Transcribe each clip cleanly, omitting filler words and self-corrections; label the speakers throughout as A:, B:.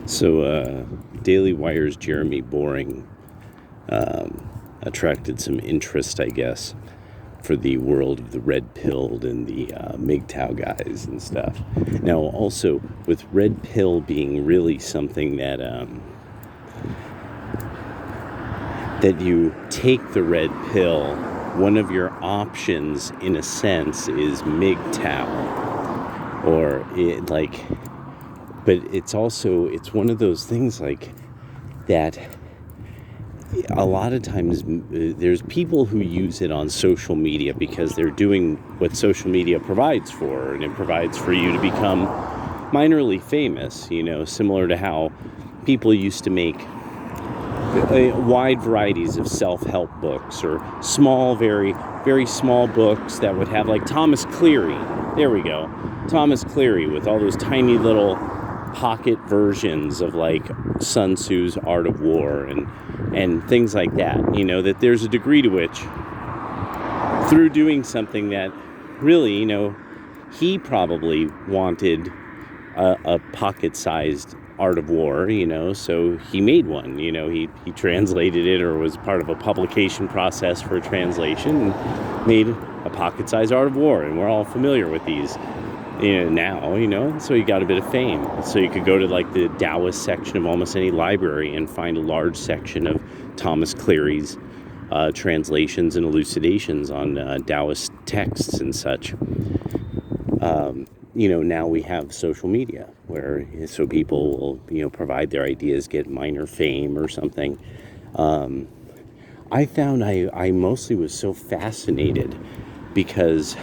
A: So, Daily Wire's Jeremy Boring attracted some interest, I guess, for the world of the red-pilled and the MGTOW guys and stuff. Now, also, with red pill being really something that that you take the red pill, one of your options, in a sense, is MGTOW, or it like. But it's one of those things like that a lot of times there's people who use it on social media because they're doing what social media provides for, and it provides for you to become minorly famous, similar to how people used to make wide varieties of self-help books or small, very, very small books that would have like Thomas Cleary. There we go. Thomas Cleary with all those tiny little pocket versions of like Sun Tzu's Art of War and things like that, that there's a degree to which through doing something that really, he probably wanted a pocket-sized Art of War, so he made one, he translated it or was part of a publication process for a translation and made a pocket-sized Art of War, and we're all familiar with these now, so you got a bit of fame. So you could go to like the Taoist section of almost any library and find a large section of Thomas Cleary's translations and elucidations on Taoist texts and such. Now we have social media so people will, provide their ideas, get minor fame or something. I found I mostly was so fascinated because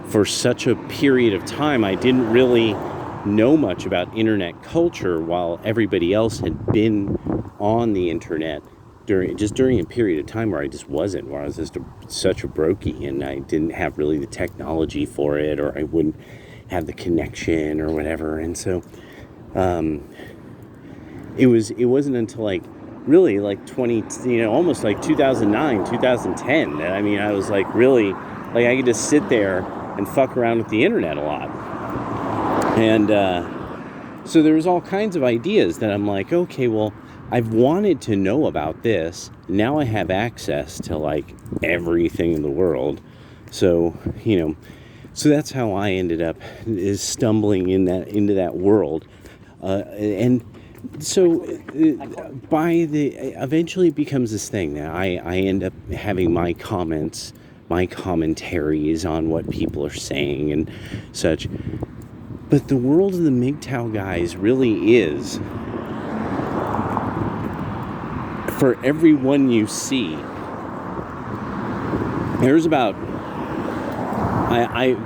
A: for such a period of time, I didn't really know much about internet culture while everybody else had been on the internet during a period of time where I just wasn't, where I was just such a brokey and I didn't have really the technology for it, or I wouldn't have the connection or whatever. And so it wasn't until like really like almost like 2009, 2010 that I was like really like I could just sit there and fuck around with the internet a lot. And so there was all kinds of ideas that I'm like, okay, well, I've wanted to know about this. Now I have access to like everything in the world. So, so that's how I ended up is stumbling into that world. And so eventually it becomes this thing that I end up having my comments, my commentaries on what people are saying and such. But the world of the MGTOW guys really is, for everyone you see, there's about,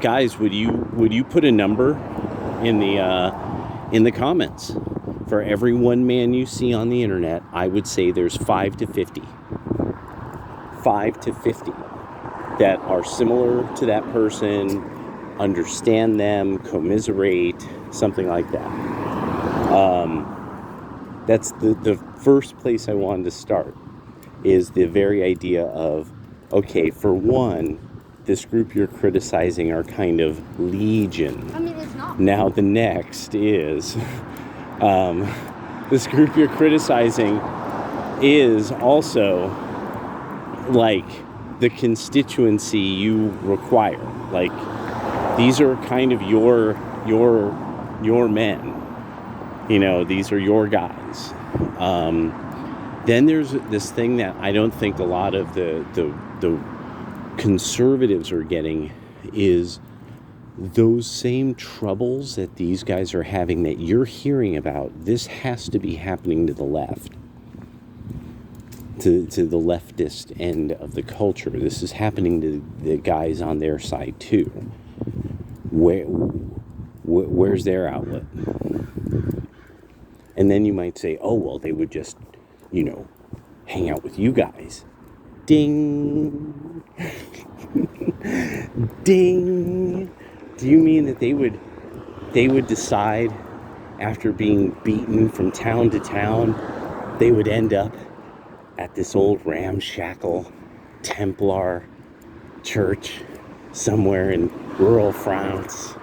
A: guys, would you put a number in the comments? For every one man you see on the internet, I would say there's 5 to 50. 5 to 50. That are similar to that person, understand them, commiserate, something like that. That's the first place I wanted to start, is the very idea of, okay, for one, this group you're criticizing are kind of legion.
B: It's not.
A: Now the next is, this group you're criticizing is also like the constituency you require. Like, these are kind of your men. These are your guys. Then there's this thing that I don't think a lot of the conservatives are getting is those same troubles that these guys are having that you're hearing about. This has to be happening to the left. To the leftist end of the culture. This is happening to the guys on their side too. Where's their outlet? And then you might say, oh, well, they would just, hang out with you guys. Ding. Ding. Do you mean that they would decide after being beaten from town to town, they would end up at this old ramshackle Templar church somewhere in rural France,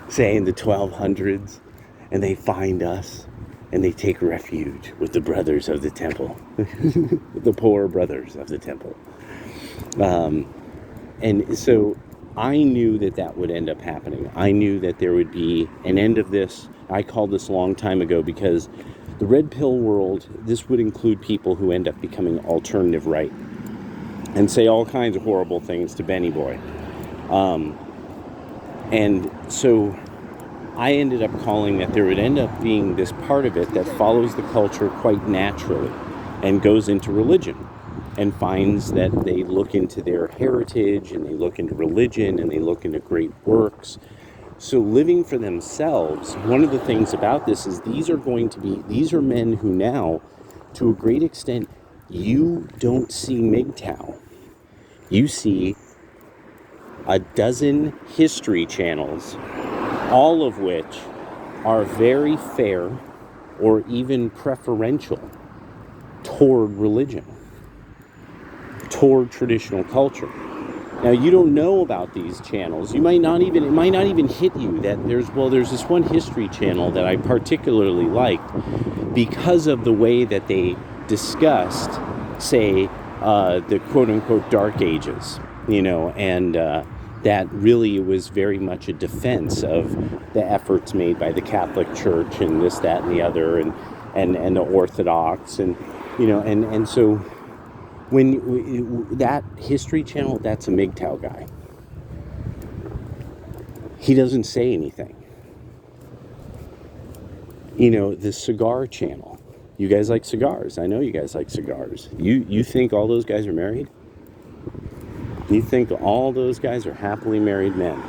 A: say in the 1200s, and they find us, and they take refuge with the brothers of the temple, the poor brothers of the temple. And so I knew that that would end up happening. I knew that there would be an end of this. I called this a long time ago because the red pill world, this would include people who end up becoming alternative right and say all kinds of horrible things to Benny Boy. And so I ended up calling that there would end up being this part of it that follows the culture quite naturally and goes into religion and finds that they look into their heritage and they look into religion and they look into great works. So living for themselves, one of the things about this is these are men who now, to a great extent, you don't see MGTOW. You see a dozen history channels, all of which are very fair or even preferential toward religion, toward traditional culture. Now, you don't know about these channels. It might not even hit you that there's this one history channel that I particularly liked because of the way that they discussed, say, the quote-unquote Dark Ages, and that really was very much a defense of the efforts made by the Catholic Church and this, that, and the other, and the Orthodox, and so when that history channel, that's a MGTOW guy. He doesn't say anything. The cigar channel. You guys like cigars. I know you guys like cigars. You think all those guys are married? You think all those guys are happily married men.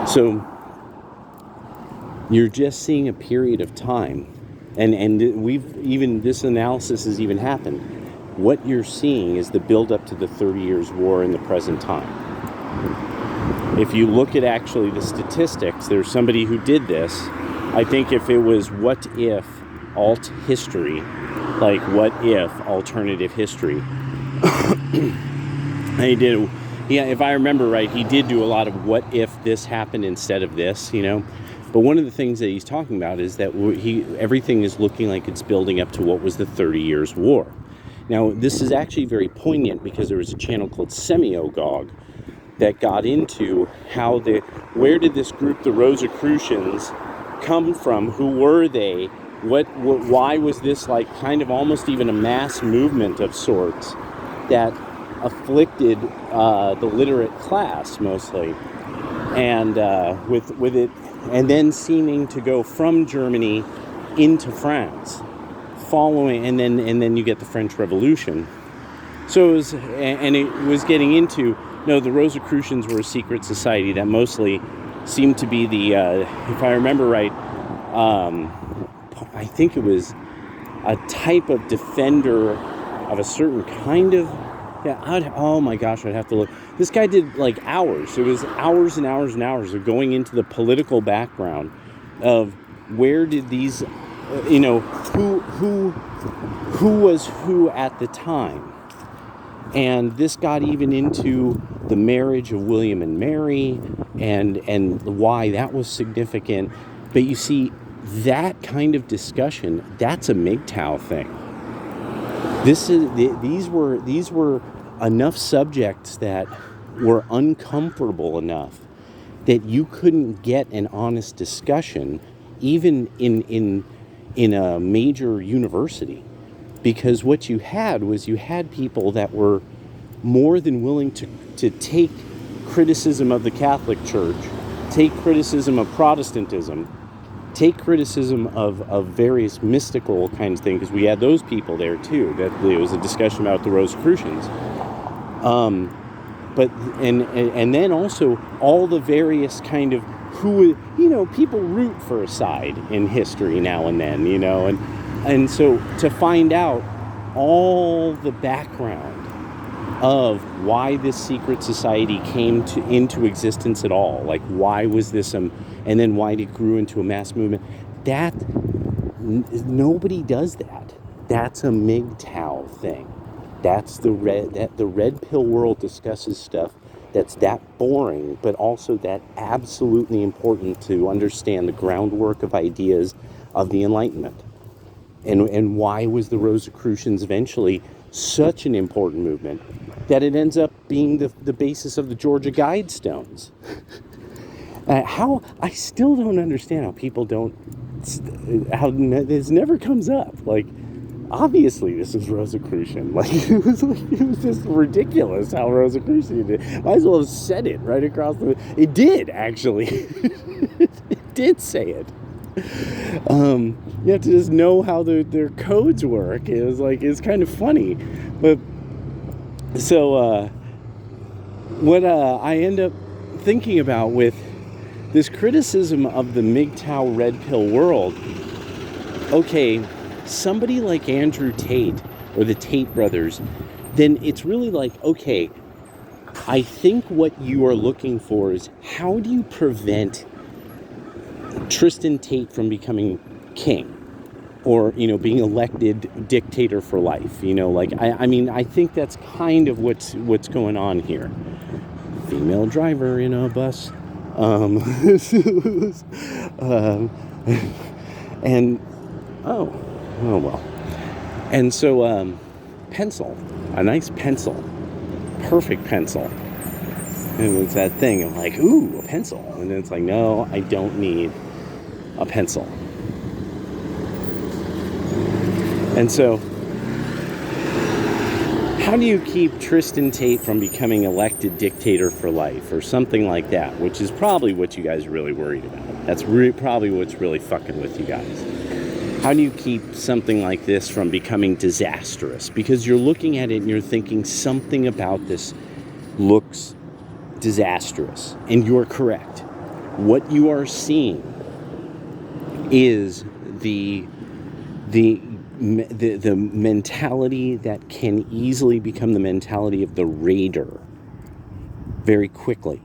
A: So you're just seeing a period of time, and this analysis has even happened. What you're seeing is the build-up to the 30 Years' War in the present time. If you look at actually the statistics, there's somebody who did this. I think if it was what if alt history, like what if alternative history, he did. Yeah, if I remember right, he did do a lot of what if this happened instead of this, But one of the things that he's talking about is that everything is looking like it's building up to what was the 30 Years' War. Now, this is actually very poignant because there was a channel called Semiogog that got into where did this group, the Rosicrucians, come from? Who were they? Why was this like kind of almost even a mass movement of sorts that afflicted the literate class mostly, and with it, and then seeming to go from Germany into France. Following, and then you get the French Revolution. So it was getting into, the Rosicrucians were a secret society that mostly seemed to be the, if I remember right, I think it was a type of defender of a certain kind of, oh my gosh, I'd have to look. This guy did like hours. It was hours and hours and hours of going into the political background of where did these who was who at the time. And this got even into the marriage of William and Mary and why that was significant. But you see, that kind of discussion, that's a MGTOW thing. These were enough subjects that were uncomfortable enough that you couldn't get an honest discussion even in a major university, because what you had people that were more than willing to take criticism of the Catholic Church, take criticism of Protestantism, take criticism of various mystical kinds of things, because we had those people there too. That there was a discussion about the Rosicrucians, but then also all the various kind of who, people root for a side in history now and then, and so to find out all the background of why this secret society came into existence at all, like why was this and then why it grew into a mass movement, that nobody does that. That's a MGTOW thing. That's the red pill world discusses stuff that's that boring, but also that absolutely important to understand the groundwork of ideas of the Enlightenment. And why was the Rosicrucians eventually such an important movement that it ends up being the basis of the Georgia Guidestones? How I still don't understand how people don't, how this never comes up. Like, obviously this is Rosicrucian. Like it was just ridiculous how Rosicrucian did. Might as well have said it right across the. It did actually. It did say it. You have to just know how their codes work. It was like, it's kind of funny, but so what I end up thinking about with this criticism of the MGTOW red pill world. Okay, somebody like Andrew Tate or the Tate brothers, then it's really like, okay, I think what you are looking for is how do you prevent Tristan Tate from becoming king or, being elected dictator for life? Like, I mean, I think that's kind of what's going on here. Female driver in a bus. And oh well. And so pencil, a nice pencil, perfect pencil. And it's that thing of like, ooh, a pencil. And then it's like, no, I don't need a pencil. And so how do you keep Tristan Tate from becoming elected dictator for life or something like that, which is probably what you guys are really worried about. That's probably what's really fucking with you guys. How do you keep something like this from becoming disastrous? Because you're looking at it and you're thinking something about this looks disastrous. And you're correct. What you are seeing is the mentality that can easily become the mentality of the raider very quickly.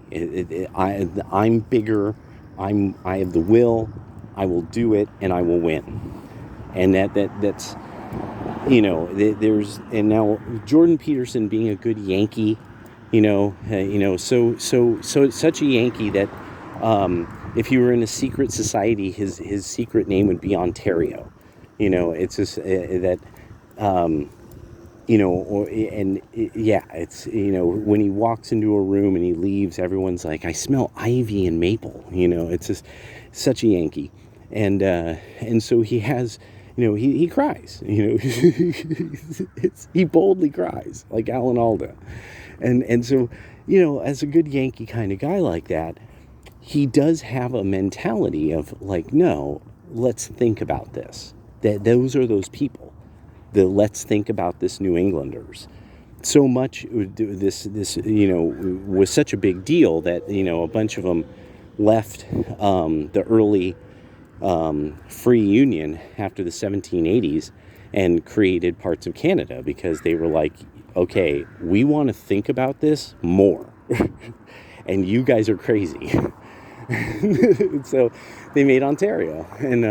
A: I'm bigger. I have the will. I will do it, and I will win. And that's there's, and now Jordan Peterson being a good Yankee, so it's such a Yankee that if he were in a secret society, his secret name would be Ontario. It's just that, it's, when he walks into a room and he leaves, everyone's like, I smell ivy and maple, it's just such a Yankee. And so he has, he cries, he boldly cries like Alan Alda. And so, as a good Yankee kind of guy like that, he does have a mentality of like, no, let's think about this. That those are those people. Let's think about this New Englanders. So much this was such a big deal that a bunch of them left the early free union after the 1780s and created parts of Canada because they were like, okay, we want to think about this more, and you guys are crazy. So they made Ontario, and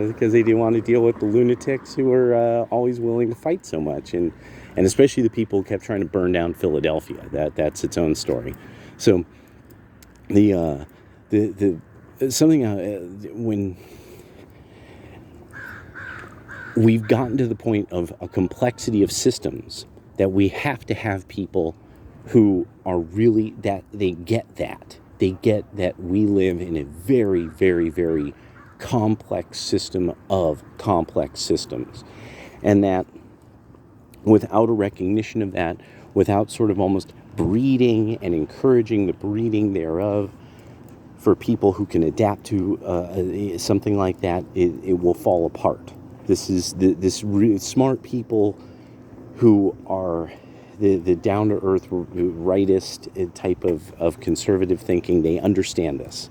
A: because they didn't want to deal with the lunatics who were always willing to fight so much, and especially the people who kept trying to burn down Philadelphia. That's its own story. So the something when we've gotten to the point of a complexity of systems that we have to have people who are really that they get that. They get that we live in a very, very, very complex system of complex systems. And that without a recognition of that, without sort of almost breeding and encouraging the breeding thereof for people who can adapt to something like that, it will fall apart. This is this smart people who are the down-to-earth rightist type of conservative thinking. They understand this.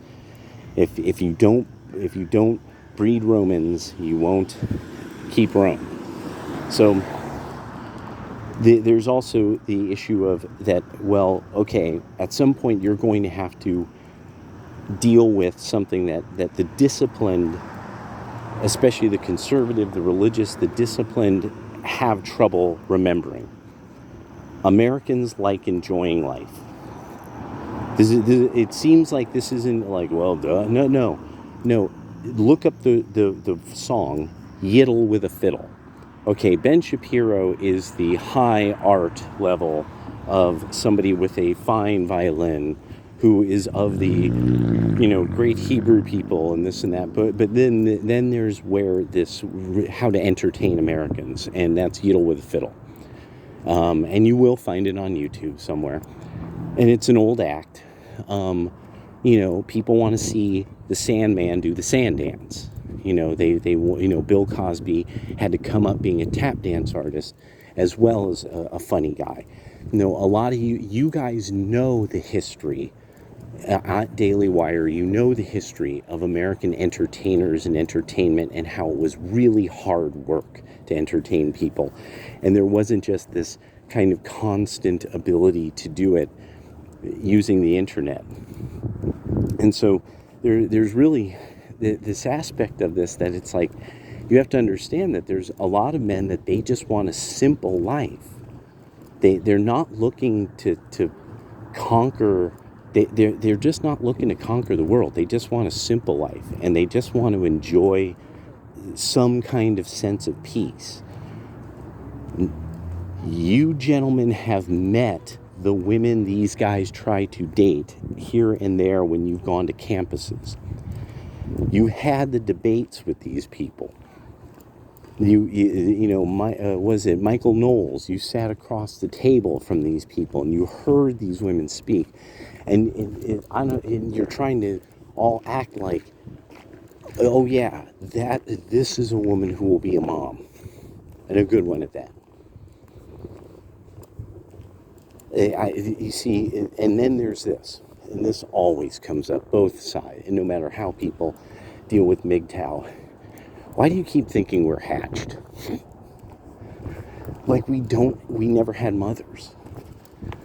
A: If you don't breed Romans, you won't keep Rome. So there's also the issue of that, well, okay, at some point you're going to have to deal with something that the disciplined, especially the conservative, the religious, the disciplined have trouble remembering. Americans like enjoying life. It seems like this isn't like, well, duh. No. Look up the song "Yiddle with a Fiddle." Okay, Ben Shapiro is the high art level of somebody with a fine violin, who is of the, great Hebrew people and this and that. But then there's where this how to entertain Americans, and that's Yiddle with a Fiddle. And you will find it on YouTube somewhere. And it's an old act. People want to see the Sandman do the sand dance. Bill Cosby had to come up being a tap dance artist as well as a funny guy. A lot of you guys know the history at Daily Wire. You know the history of American entertainers and entertainment, and how it was really hard work to entertain people. And there wasn't just this kind of constant ability to do it using the internet. And so there's really this aspect of this, that it's like, you have to understand that there's a lot of men that they just want a simple life. They're not looking to conquer. They're just not looking to conquer the world. They just want a simple life, and they just want to enjoy some kind of sense of peace. You gentlemen have met the women these guys try to date here and there when you've gone to campuses. You had the debates with these people. Was it Michael Knowles? You sat across the table from these people and you heard these women speak, and you're trying to all act like, oh yeah, this is a woman who will be a mom, and a good one at that. You see, and then there's this, and this always comes up, both sides, and no matter how people deal with MGTOW. Why do you keep thinking we're hatched? Like we never had mothers.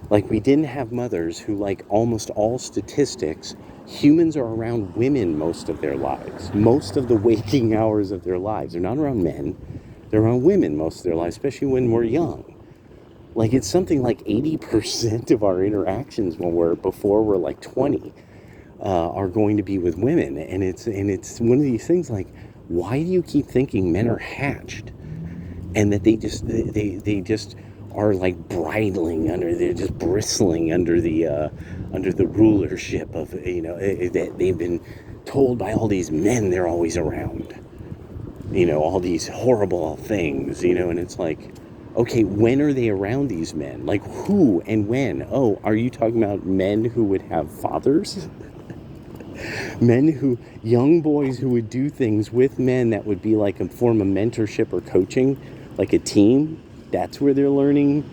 A: Like we didn't have mothers who, like almost all statistics, humans are around women most of their lives. Most of the waking hours of their lives. They're not around men. They're around women most of their lives, especially when we're young. Like it's something like 80% of our interactions before we're like 20 are going to be with women. And it's one of these things like, why do you keep thinking men are hatched, and that they just are like they're just bristling under the rulership of, that they've been told by all these men they're always around, all these horrible things, and it's like, okay, when are they around these men? Like who and when? Oh, are you talking about men who would have fathers? Young boys who would do things with men that would be like a form of mentorship or coaching, like a team. That's where they're learning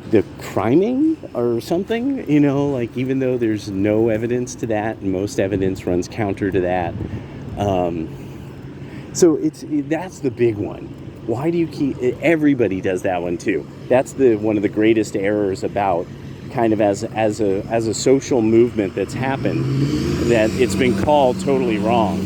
A: the criming or something, like, even though there's no evidence to that, and most evidence runs counter to that. So that's the big one. Why do you keep, everybody does that one too. That's one of the greatest errors about kind of as a social movement that's happened, that it's been called totally wrong.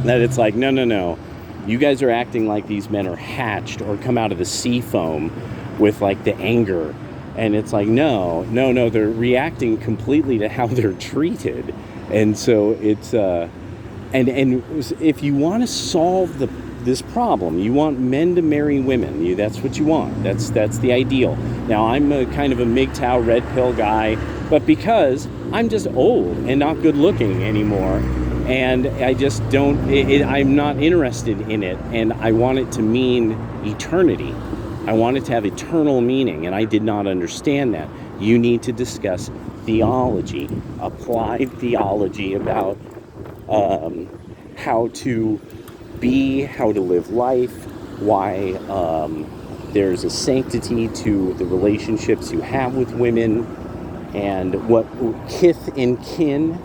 A: That it's like, no, you guys are acting like these men are hatched or come out of the sea foam with like the anger. And it's like, no, they're reacting completely to how they're treated. And so it's, and if you want to solve this problem, you want men to marry women, that's what you want. That's the ideal. Now, I'm a kind of a MGTOW red pill guy, but because I'm just old and not good looking anymore, and I just don't, I'm not interested in it, and I want it to mean eternity. I want it to have eternal meaning, and I did not understand that. You need to discuss theology, applied theology about how to be, how to live life, why there's a sanctity to the relationships you have with women, and what kith and kin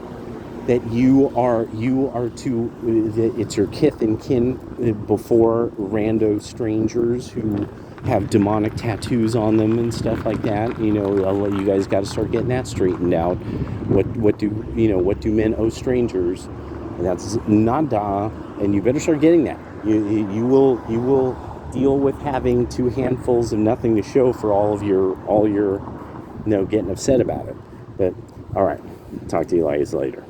A: that you are to, it's your kith and kin before rando strangers who have demonic tattoos on them and stuff like that. You guys got to start getting that straightened out. What do men owe strangers? And that's nada, and you better start getting that. You will deal with having two handfuls of nothing to show for all your getting upset about it. But All right. Talk to you guys later.